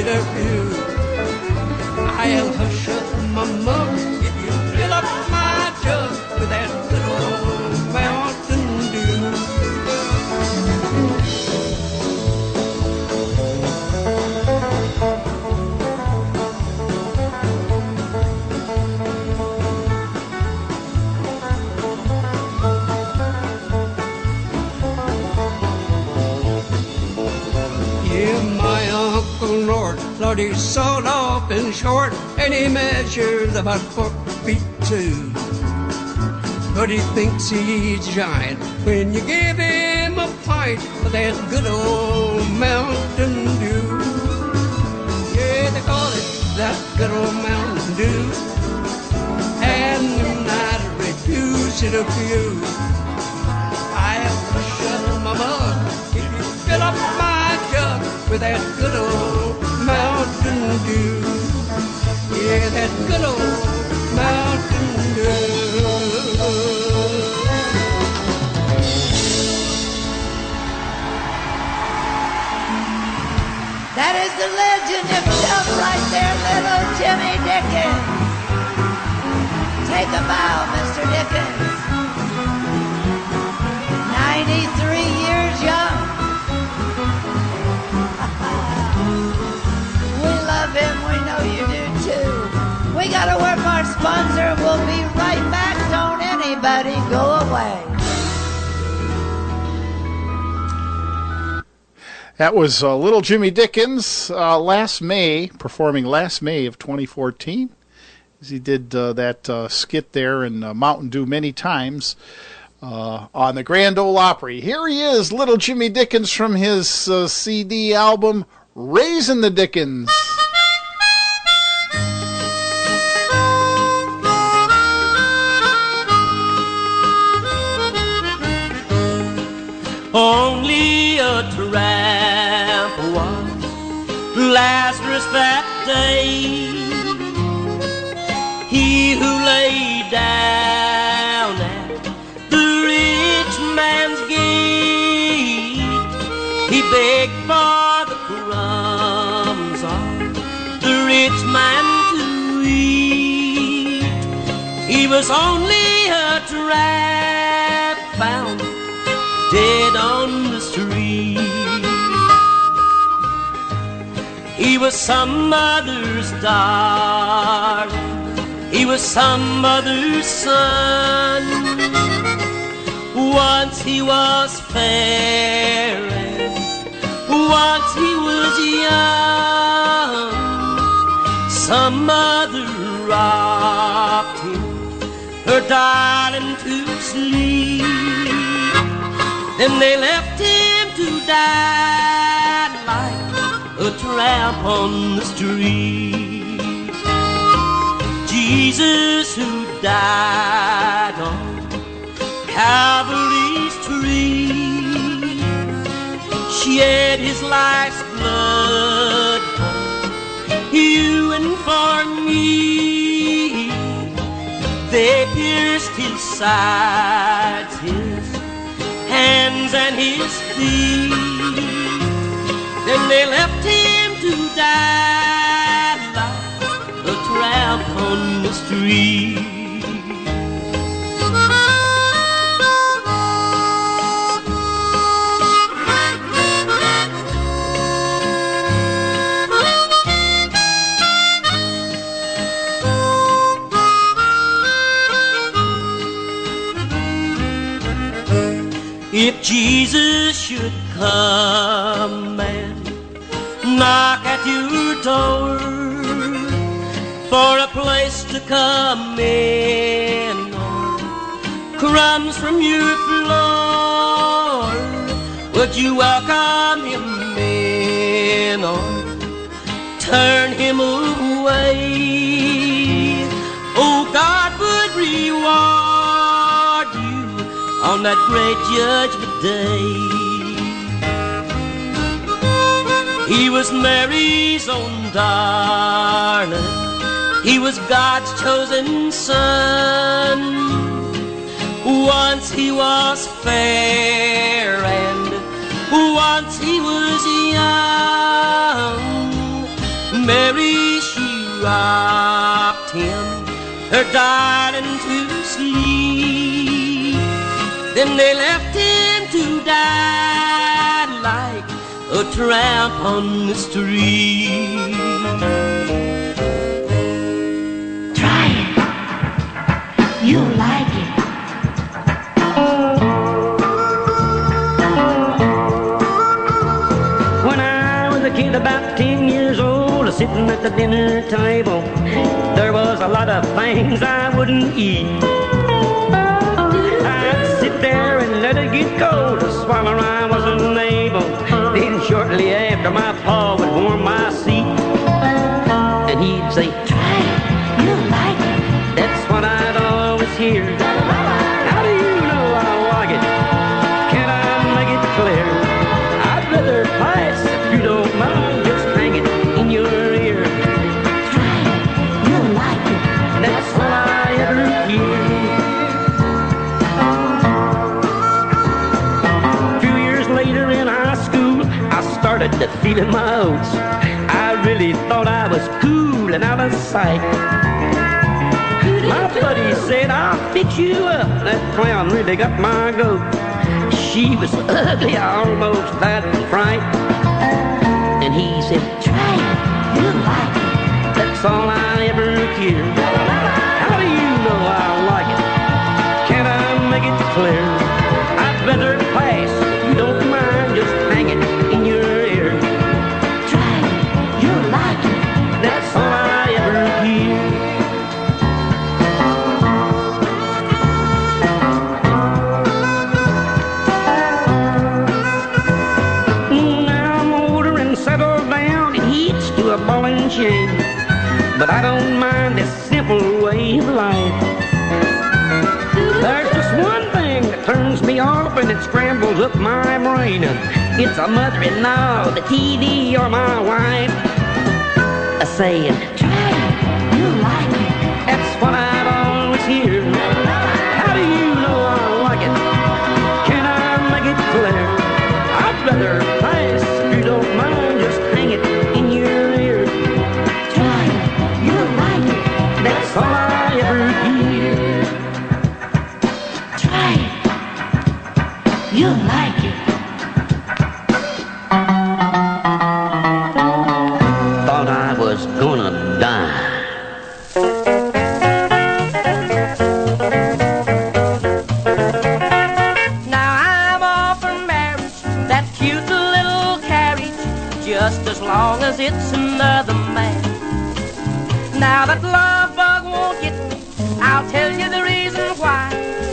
should have you. I'll hush up my mug if you fill up my jug with that good old Mountain Dew. Yeah, my Uncle Lord, he's sawed off and short, and he measures about 4 feet 2. But he thinks he's giant when you give him a pint of that good old Mountain Dew. Yeah, they call it that good old Mountain Dew, and I refuse it of you. I'll shut my mug if you fill up my jug with that good old Mountain Dew. Yeah, that good old Mountain Dew. That is the legend himself right there, little Jimmy Dickens. Take a bow, Mr. Dickens. 93 years young. We love him, we know you do too. We gotta work our sponsor, we'll be right back, don't anybody go away. That was Little Jimmy Dickens performing last May of 2014. He did that skit there in Mountain Dew many times on the Grand Ole Opry. Here he is, Little Jimmy Dickens, from his CD album, Raisin' the Dickens. Only a tramp was Lazarus that day, he who lay down at the rich man's gate. He begged for the crumbs of the rich man to eat. He was only a tramp found dead on the street. He was some mother's darling, he was some mother's son. Once he was fair and once he was young. Some mother rocked him, her darling, to sleep. Then they left him to die like a tramp on the street. Jesus, who died on Calvary's tree, shed his life's blood for you and for me. They pierced his sides, his hands and his feet. Then they left him to die like a tramp on the street. If Jesus should come and knock at your door for a place to come in, or crumbs from your floor, would you welcome him in or turn him away? Oh, God would reward you on that great judgment day. He was Mary's own darling, he was God's chosen son. Once he was fair and once he was young. rocked him, her darling, to sleep. Then they left him to die like a tramp on the street. Try it. You'll like it. When I was a kid about 10 years old, sitting at the dinner table, there was a lot of things I wouldn't eat. I'd sit there and let it get cold, to swallow I wasn't able. Then shortly after, my pa would warm my seat, and he'd say, Try it. You'll like it. that's what I'd always hear. How do you know I like it? Can I make it clear? I'd rather pass if you don't mind, just hang it in your ear. Try it. You'll like it. That's all I ever hear. A few years later in high school, I started to feeling my oats. I really thought I was cool and out of sight. My buddy said, I'll fix you up. That clown really got my goat. She was ugly, I almost died from fright. And he said, Try it. You'll like it. that's all I ever hear. How do you know I like it? Can I make it clear? I'd rather pass if you don't mind, just hang it in your ear. Try it. You'll like it. That's all I ever hear. Now I'm older and settled down, and hitched to a ball and chain. But I don't mind this simple way of life. There's just one thing that turns me off, and it scrambles up my brain. It's a mother-in-law, the TV, or my wife saying, Try it. You'll like it. that's what I'd always hear. How do you know I like it? Can I make it clear? I'd rather pass if you don't mind, just hang it in your ear. Try it. You'll like it. That's all I ever hear. Try it. You'll like it. Thought I was gonna die. Now I'm off for marriage, that cute little carriage, just as long as it's another man. Now that love bug won't get me, I'll tell you the reason why.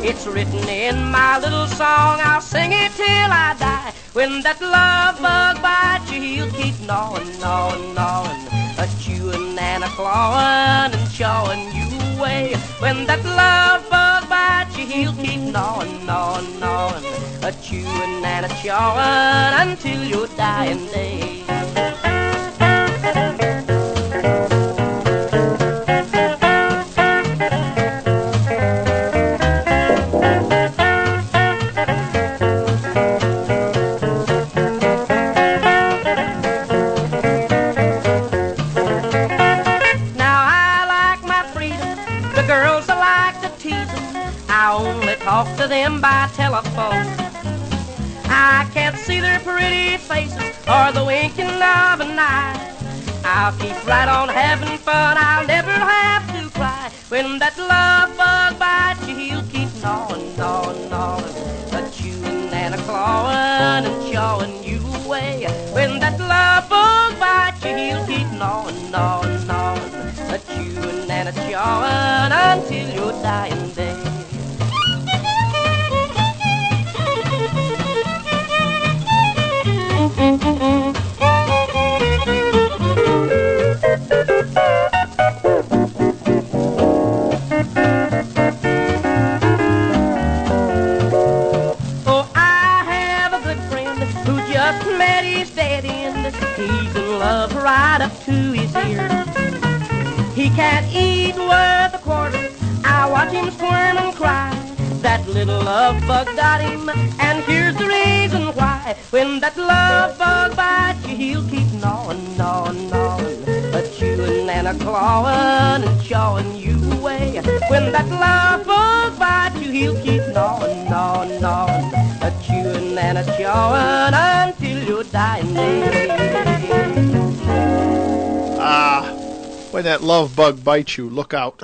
It's written in my little song, I'll sing it till I die. When that love bug bites you, he'll keep gnawing, gnawing, gnawing, a chewing and a clawing and chawing you away. When that love bug bites you, he'll keep gnawing, gnawing, gnawing, a chewing and a chawing until your dying day. Now I like my freedom, the girls I like to tease them, I only talk to them by telephone. I can't see their pretty faces or the winking of an eye. I'll keep right on having fun, I'll never have to cry. When that love bug bites you, he'll keep gnawing, gnawing, gnawing, a chewing and a clawing and chawing you away. When that love bug bites you, he'll keep gnawing, gnawing, gnawing, a chewing and a chawing until your dying day. Oh, I have a good friend who just met his dead end. He's in love right up to his ears. He can't eat worth a quarter. I watch him squirm and cry. That little love bug got him, and here's the reason why. When that love bug bites you, he'll keep gnawing, gnawing, gnawing, a chewing and a clawing clawing and showing you away. When that love bug bites you, he'll keep gnawing, gnawing, gnawing, chewing and chawing until your dying day. When that love bug bites you, look out.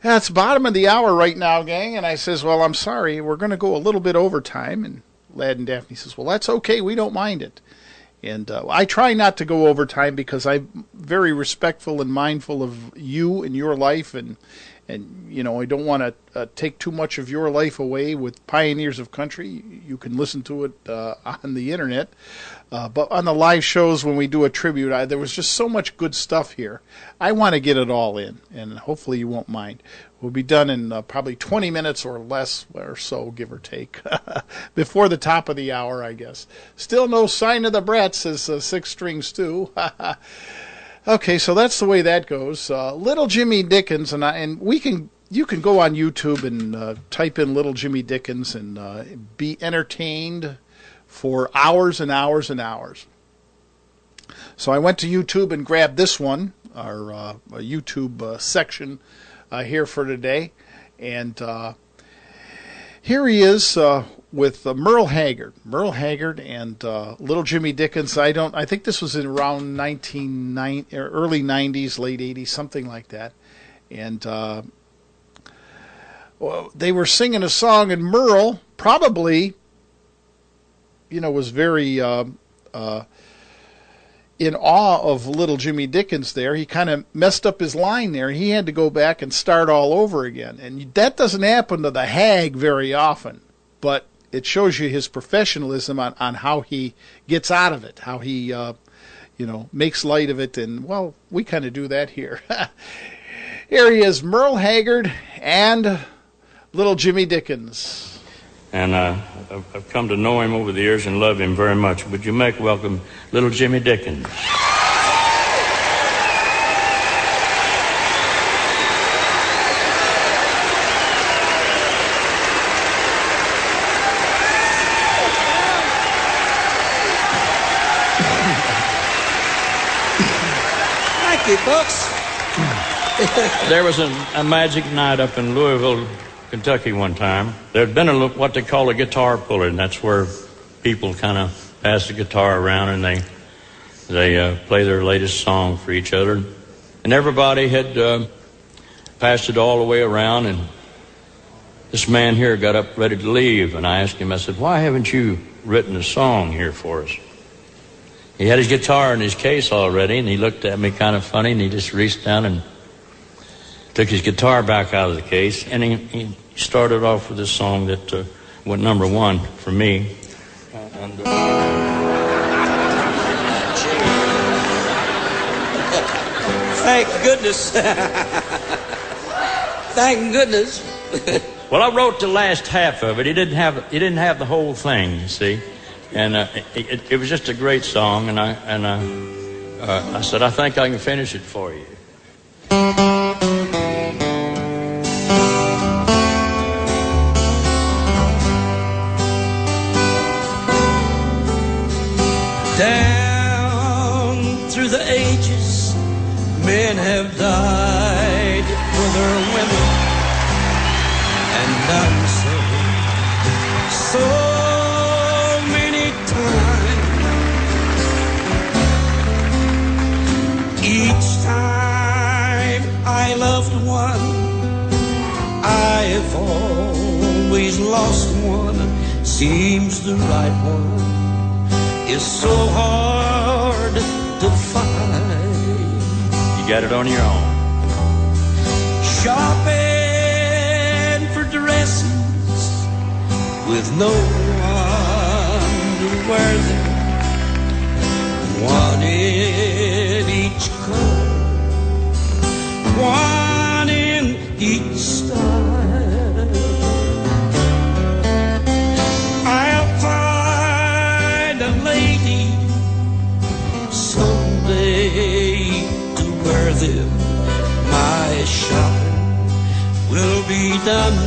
It's bottom of the hour right now, gang, and I says, well, I'm sorry, we're going to go a little bit overtime, and Lad and Daphne says, well, that's okay, we don't mind it. And I try not to go overtime because I'm very respectful and mindful of you and your life, and you know, I don't want to take too much of your life away with Pioneers of Country. You can listen to it on the internet. But on the live shows when we do a tribute, there was just so much good stuff here. I want to get it all in, and hopefully you won't mind. We'll be done in probably 20 minutes or less or so, give or take, before the top of the hour, I guess. Still no sign of the Brat, says Six String Stew. Okay, so that's the way that goes. Little Jimmy Dickens, you can go on YouTube and type in Little Jimmy Dickens and be entertained for hours and hours and hours. So I went to YouTube and grabbed this one, our YouTube section here for today, and here he is with Merle Haggard. Merle Haggard and Little Jimmy Dickens. I think this was in around early 90s, late 80s, something like that. And they were singing a song, and Merle probably, was very in awe of Little Jimmy Dickens there. He kind of messed up his line there. He had to go back and start all over again. And that doesn't happen to the Hag very often, but it shows you his professionalism on how he gets out of it, how he, makes light of it. And, well, we kind of do that here. Here he is, Merle Haggard and Little Jimmy Dickens. And I've come to know him over the years and love him very much. Would you make welcome Little Jimmy Dickens? Thank you, folks. There was a magic night up in Louisville, Kentucky one time. There'd been what they call a guitar puller, and that's where people kind of pass the guitar around and they play their latest song for each other. And everybody had passed it all the way around, and this man here got up ready to leave, and I asked him, I said, why haven't you written a song here for us? He had his guitar in his case already, and he looked at me kind of funny, and he just reached down and took his guitar back out of the case, and he started off with this song that went number one for me. Thank goodness. Thank goodness. Well, I wrote the last half of it. He didn't have the whole thing, you see, and it was just a great song. And I said, I think I can finish it for you. Down through the ages, men have died for their women, and done so many times. Each time I loved one, I've always lost one. Seems the right one is so hard to find. You got it on your own. Shopping for dresses with no one to wear them, one in each color, one in each style. I'll find a lady someday to wear them. My shopping will be done